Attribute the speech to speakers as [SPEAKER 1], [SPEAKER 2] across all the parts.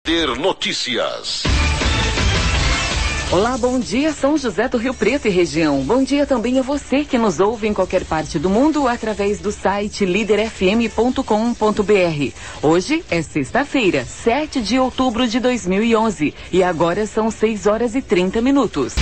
[SPEAKER 1] Líder Notícias.
[SPEAKER 2] Olá, bom dia, São José do Rio Preto e região. Bom dia também a você que nos ouve em qualquer parte do mundo através do site liderfm.com.br. Hoje é sexta-feira, 7 de outubro de 2011 e agora são 6 horas e 30 minutos.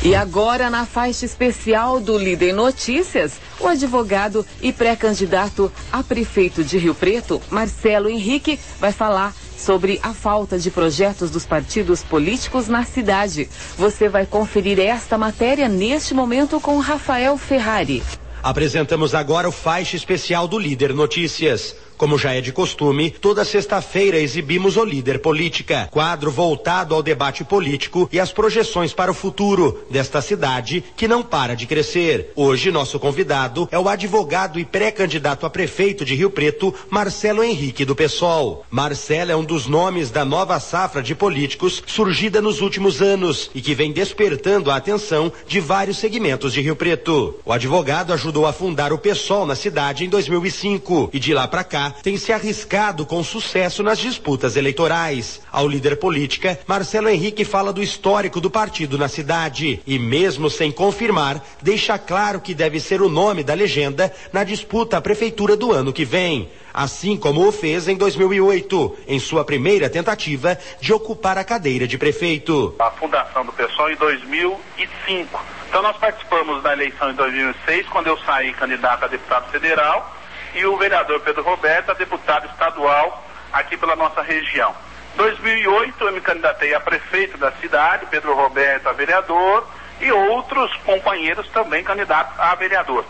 [SPEAKER 2] E agora, na faixa especial do Líder Notícias, o advogado e pré-candidato a prefeito de Rio Preto, Marcelo Henrique, vai falar sobre a falta de projetos dos partidos políticos na cidade. Você vai conferir esta matéria neste momento com Rafael Ferrari.
[SPEAKER 3] Apresentamos agora o faixa especial do Líder Notícias. Como já é de costume, toda sexta-feira exibimos o Líder Política, quadro voltado ao debate político e às projeções para o futuro desta cidade que não para de crescer. Hoje, nosso convidado é o advogado e pré-candidato a prefeito de Rio Preto, Marcelo Henrique, do PSOL. Marcelo é um dos nomes da nova safra de políticos surgida nos últimos anos e que vem despertando a atenção de vários segmentos de Rio Preto. O advogado ajudou a fundar o PSOL na cidade em 2005 e de lá para cá tem se arriscado com sucesso nas disputas eleitorais. Ao Líder Política, Marcelo Henrique fala do histórico do partido na cidade e, mesmo sem confirmar, deixa claro que deve ser o nome da legenda na disputa à prefeitura do ano que vem, assim como o fez em 2008, em sua primeira tentativa de ocupar a cadeira de prefeito.
[SPEAKER 4] A fundação do PSOL em 2005. Então nós participamos da eleição em 2006, quando eu saí candidato a deputado federal, e o vereador Pedro Roberto a deputado estadual aqui pela nossa região. Em 2008 eu me candidatei a prefeito da cidade, Pedro Roberto a vereador e outros companheiros também candidatos a vereador.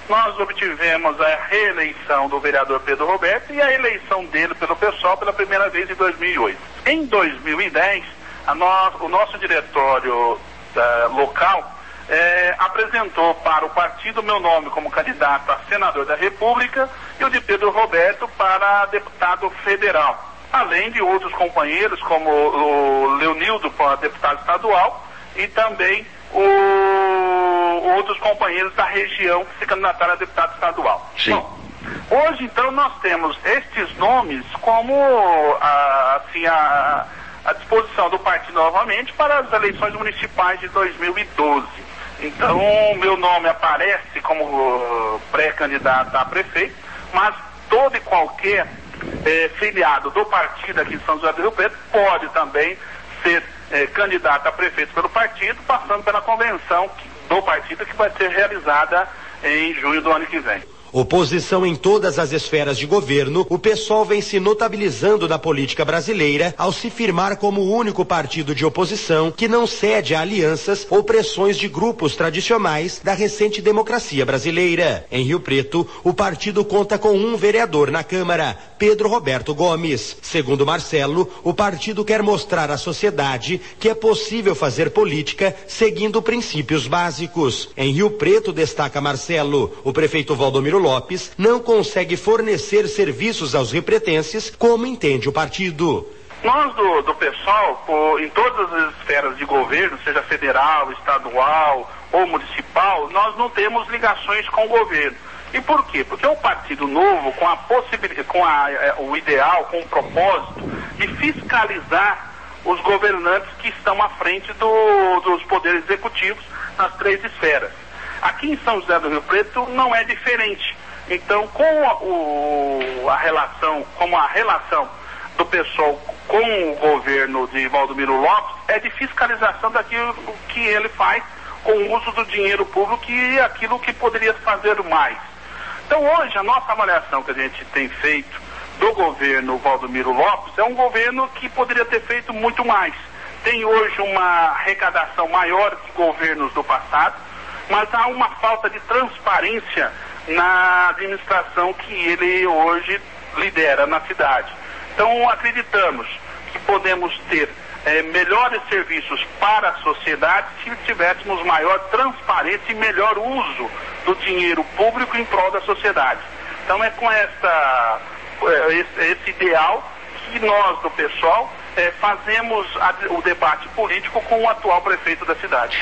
[SPEAKER 4] Nós obtivemos a reeleição do vereador Pedro Roberto e a eleição dele pelo PSOL pela primeira vez em 2008. Em 2010, o nosso diretório local apresentou para o partido meu nome como candidato a senador da República e o de Pedro Roberto para deputado federal, além de outros companheiros como o Leonildo para deputado estadual e também outros companheiros da região que se candidataram a deputado estadual.
[SPEAKER 1] Sim.
[SPEAKER 4] Bom, hoje então nós temos estes nomes como à disposição do partido novamente para as eleições municipais de 2012. Então, meu nome aparece como pré-candidato a prefeito, mas todo e qualquer filiado do partido aqui de São José do Rio Preto pode também ser candidato a prefeito pelo partido, passando pela convenção do partido que vai ser realizada em junho do ano que vem.
[SPEAKER 3] Oposição em todas as esferas de governo, o PSOL vem se notabilizando na política brasileira ao se firmar como o único partido de oposição que não cede a alianças ou pressões de grupos tradicionais da recente democracia brasileira. Em Rio Preto, o partido conta com um vereador na Câmara, Pedro Roberto Gomes. Segundo Marcelo, o partido quer mostrar à sociedade que é possível fazer política seguindo princípios básicos. Em Rio Preto, destaca Marcelo, o prefeito Valdomiro Lopes não consegue fornecer serviços aos riopretenses como entende o partido.
[SPEAKER 4] Nós do PSOL, em todas as esferas de governo, seja federal, estadual ou municipal, nós não temos ligações com o governo. E por quê? Porque é um partido novo com a possibilidade, o ideal, com o propósito de fiscalizar os governantes que estão à frente dos poderes executivos nas três esferas. Aqui em São José do Rio Preto não é diferente. Então, a relação do PSOL com o governo de Valdomiro Lopes é de fiscalização daquilo que ele faz com o uso do dinheiro público e aquilo que poderia fazer mais. Então, hoje, a nossa avaliação que a gente tem feito do governo Valdomiro Lopes é um governo que poderia ter feito muito mais. Tem hoje uma arrecadação maior que governos do passado, mas há uma falta de transparência na administração que ele hoje lidera na cidade. Então, acreditamos que podemos ter melhores serviços para a sociedade se tivéssemos maior transparência e melhor uso do dinheiro público em prol da sociedade. Então, é com esse ideal que nós, do PSOL, fazemos o debate político com o atual prefeito da cidade.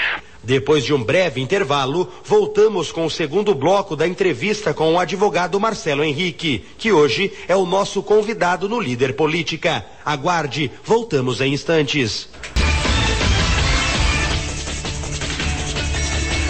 [SPEAKER 3] Depois de um breve intervalo, voltamos com o segundo bloco da entrevista com o advogado Marcelo Henrique, que hoje é o nosso convidado no Líder Política. Aguarde, voltamos em instantes.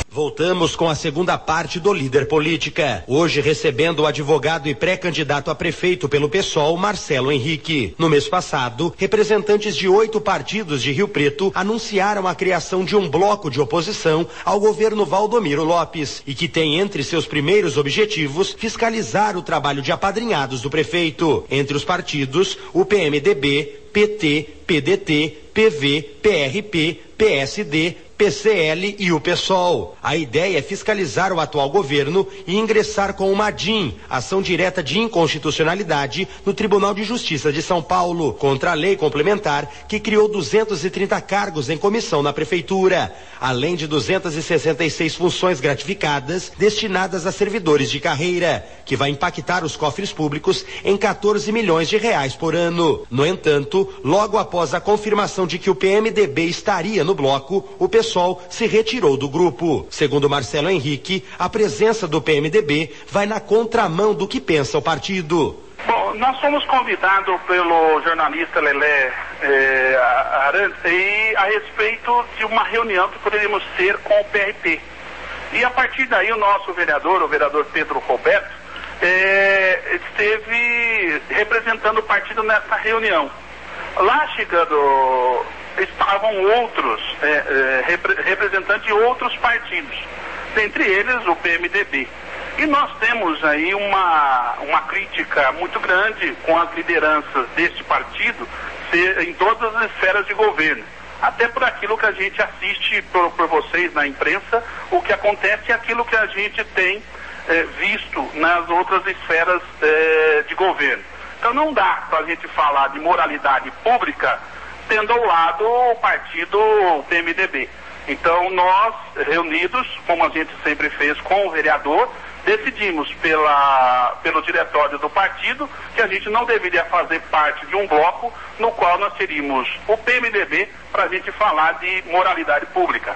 [SPEAKER 3] Voltamos com a segunda parte do Líder Política. Hoje recebendo o advogado e pré-candidato a prefeito pelo PSOL, Marcelo Henrique. No mês passado, representantes de 8 partidos de Rio Preto anunciaram a criação de um bloco de oposição ao governo Valdomiro Lopes e que tem entre seus primeiros objetivos fiscalizar o trabalho de apadrinhados do prefeito. Entre os partidos, o PMDB, PT, PDT, PV, PRP, PSD, PCL e o PSOL. A ideia é fiscalizar o atual governo e ingressar com uma DIN, ação direta de inconstitucionalidade, no Tribunal de Justiça de São Paulo, contra a lei complementar que criou 230 cargos em comissão na prefeitura, além de 266 funções gratificadas destinadas a servidores de carreira, que vai impactar os cofres públicos em 14 milhões de reais por ano. No entanto, logo após a confirmação de que o PMDB estaria no bloco, o PSOL se retirou do grupo. Segundo Marcelo Henrique, a presença do PMDB vai na contramão do que pensa o partido.
[SPEAKER 4] Bom, nós fomos convidados pelo jornalista Lelé Arantes a respeito de uma reunião que poderíamos ter com o PRP. E a partir daí o nosso vereador, o vereador Pedro Roberto, esteve representando o partido nessa reunião. Lá chegando, estavam outros representantes de outros partidos, dentre eles o PMDB. E nós temos aí uma crítica muito grande com as lideranças deste partido em todas as esferas de governo. Até por aquilo que a gente assiste por vocês na imprensa, o que acontece é aquilo que a gente tem visto nas outras esferas de governo. Então não dá para a gente falar de moralidade pública tendo ao lado o partido PMDB. Então nós, reunidos, como a gente sempre fez com o vereador, decidimos pelo diretório do partido que a gente não deveria fazer parte de um bloco no qual nós teríamos o PMDB para a gente falar de moralidade pública.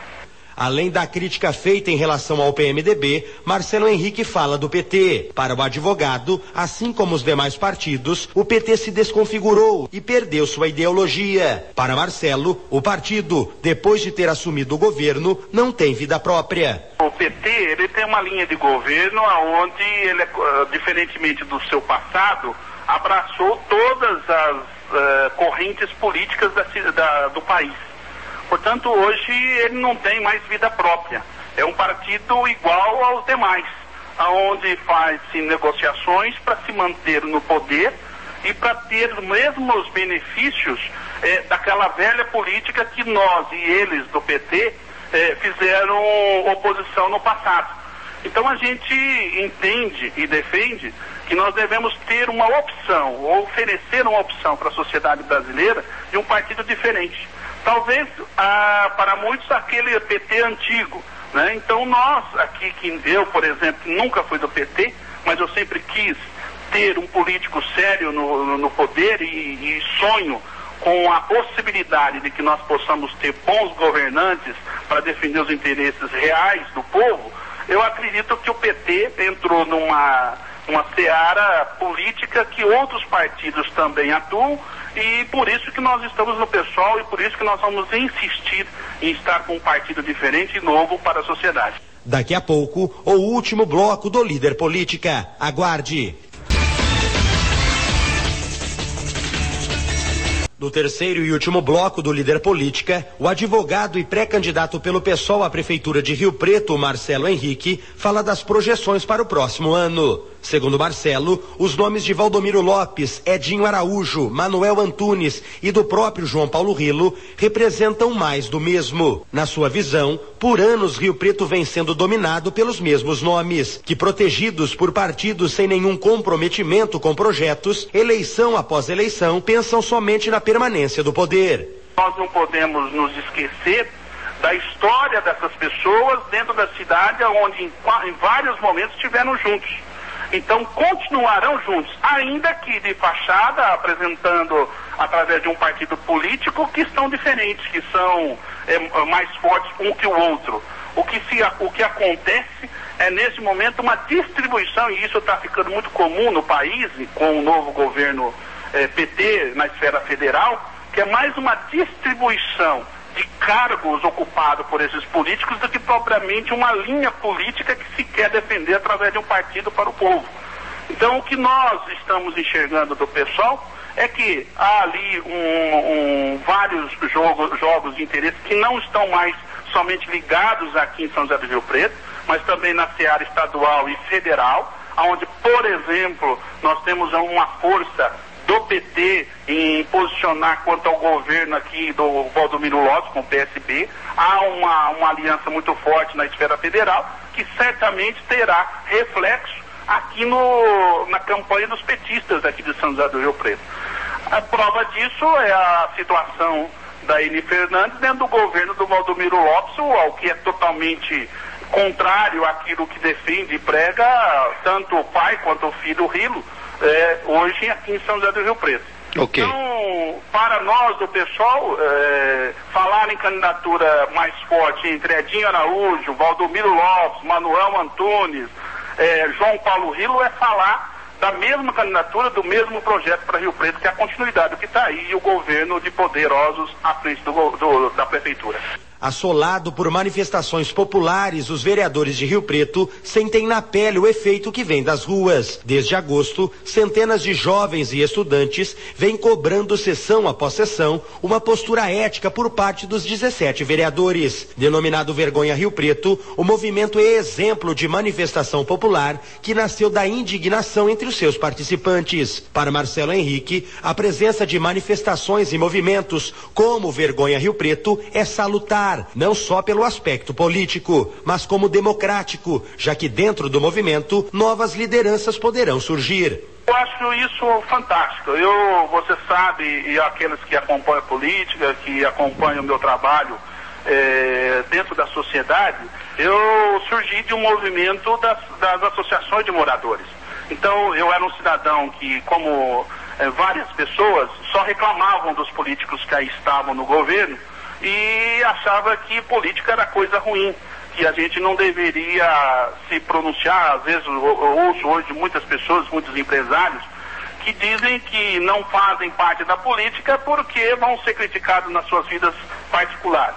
[SPEAKER 3] Além da crítica feita em relação ao PMDB, Marcelo Henrique fala do PT. Para o advogado, assim como os demais partidos, o PT se desconfigurou e perdeu sua ideologia. Para Marcelo, o partido, depois de ter assumido o governo, não tem vida própria.
[SPEAKER 4] O PT, ele tem uma linha de governo onde ele, diferentemente do seu passado, abraçou todas as correntes políticas do país. Portanto, hoje ele não tem mais vida própria. É um partido igual aos demais, onde faz-se negociações para se manter no poder e para ter os mesmos benefícios daquela velha política que nós e eles do PT fizeram oposição no passado. Então a gente entende e defende que nós devemos ter uma opção, ou oferecer uma opção para a sociedade brasileira de um partido diferente. Talvez para muitos aquele PT antigo, né? Então nós aqui, eu por exemplo, nunca fui do PT, mas eu sempre quis ter um político sério no poder e sonho com a possibilidade de que nós possamos ter bons governantes para defender os interesses reais do povo. Eu acredito que o PT entrou numa seara política que outros partidos também atuam, e por isso que nós estamos no PSOL e por isso que nós vamos insistir em estar com um partido diferente e novo para a sociedade.
[SPEAKER 3] Daqui a pouco, o último bloco do Líder Política. Aguarde. No terceiro e último bloco do Líder Política, o advogado e pré-candidato pelo PSOL à Prefeitura de Rio Preto, Marcelo Henrique, fala das projeções para o próximo ano. Segundo Marcelo, os nomes de Valdomiro Lopes, Edinho Araújo, Manuel Antunes e do próprio João Paulo Rilo representam mais do mesmo. Na sua visão, por anos Rio Preto vem sendo dominado pelos mesmos nomes, que protegidos por partidos sem nenhum comprometimento com projetos, eleição após eleição, pensam somente na permanência do poder.
[SPEAKER 4] Nós não podemos nos esquecer da história dessas pessoas dentro da cidade, onde em vários momentos estiveram juntos. Então continuarão juntos, ainda que de fachada, apresentando através de um partido político que estão diferentes, que são mais fortes um que o outro. O que acontece é, nesse momento, uma distribuição, e isso está ficando muito comum no país, com o novo governo PT na esfera federal, que é mais uma distribuição de cargos ocupados por esses políticos do que propriamente uma linha política que se quer defender através de um partido para o povo. Então, o que nós estamos enxergando do pessoal é que há ali vários jogos de interesse que não estão mais somente ligados aqui em São José do Rio Preto, mas também na seara estadual e federal, onde, por exemplo, nós temos uma força do PT em posicionar quanto ao governo aqui do Valdomiro Lopes com o PSB. Há uma aliança muito forte na esfera federal que certamente terá reflexo aqui na campanha dos petistas aqui de São José do Rio Preto. A prova disso é a situação da Eni Fernandes dentro do governo do Valdomiro Lopes, ao que é totalmente contrário àquilo que defende e prega tanto o pai quanto o filho Rilo, hoje aqui em São José do Rio Preto.
[SPEAKER 3] Okay.
[SPEAKER 4] Então, para nós do pessoal, falar em candidatura mais forte entre Edinho Araújo, Valdomiro Lopes, Manuel Antunes, João Paulo Rilo, é falar da mesma candidatura, do mesmo projeto para Rio Preto, que é a continuidade do que está aí, e o governo de poderosos à frente da prefeitura.
[SPEAKER 3] Assolado por manifestações populares, os vereadores de Rio Preto sentem na pele o efeito que vem das ruas. Desde agosto, centenas de jovens e estudantes vêm cobrando sessão após sessão uma postura ética por parte dos 17 vereadores. Denominado Vergonha Rio Preto, o movimento é exemplo de manifestação popular que nasceu da indignação entre os seus participantes. Para Marcelo Henrique, a presença de manifestações e movimentos como Vergonha Rio Preto é salutar, não só pelo aspecto político, mas como democrático, já que dentro do movimento novas lideranças poderão surgir.
[SPEAKER 4] Eu acho isso fantástico. Você sabe, e aqueles que acompanham a política, que acompanham o meu trabalho dentro da sociedade, eu surgi de um movimento das associações de moradores. Então, eu era um cidadão que, como várias pessoas, só reclamavam dos políticos que aí estavam no governo, e achava que política era coisa ruim, que a gente não deveria se pronunciar. Às vezes eu ouço hoje muitas pessoas, muitos empresários, que dizem que não fazem parte da política porque vão ser criticados nas suas vidas particulares.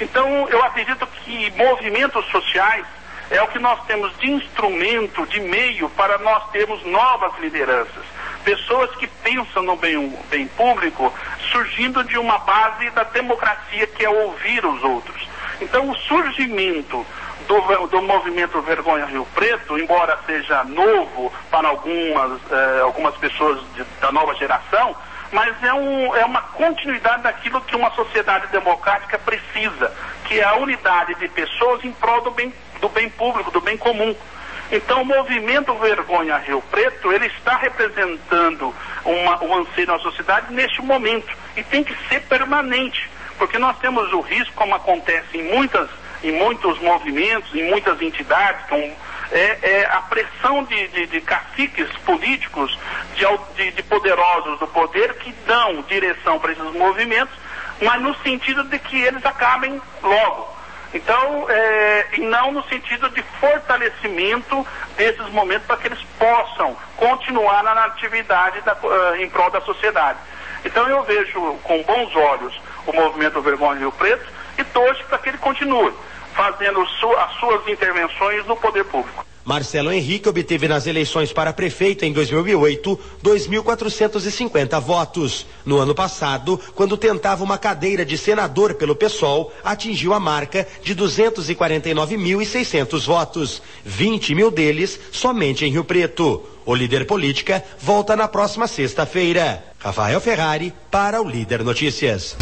[SPEAKER 4] Então, eu acredito que movimentos sociais é o que nós temos de instrumento, de meio para nós termos novas lideranças. Pessoas que pensam no bem público, surgindo de uma base da democracia, que é ouvir os outros. Então, o surgimento do movimento Vergonha Rio Preto, embora seja novo para algumas pessoas da nova geração, mas é uma continuidade daquilo que uma sociedade democrática precisa, que é a unidade de pessoas em prol do bem público, do bem comum. Então, o movimento Vergonha Rio Preto, ele está representando um anseio na sociedade neste momento, e tem que ser permanente, porque nós temos o risco, como acontece em muitos movimentos, em muitas entidades, a pressão de caciques políticos, de poderosos do poder, que dão direção para esses movimentos, mas no sentido de que eles acabem logo. Então, e não no sentido de fortalecimento desses momentos para que eles possam continuar na atividade em prol da sociedade. Então, eu vejo com bons olhos o movimento Vergonha Rio Preto e torço para que ele continue fazendo as suas intervenções no poder público.
[SPEAKER 3] Marcelo Henrique obteve nas eleições para prefeito em 2008 2.450 votos. No ano passado, quando tentava uma cadeira de senador pelo PSOL, atingiu a marca de 249.600 votos, 20 mil deles somente em Rio Preto. O Líder Política volta na próxima sexta-feira. Rafael Ferrari para o Líder Notícias.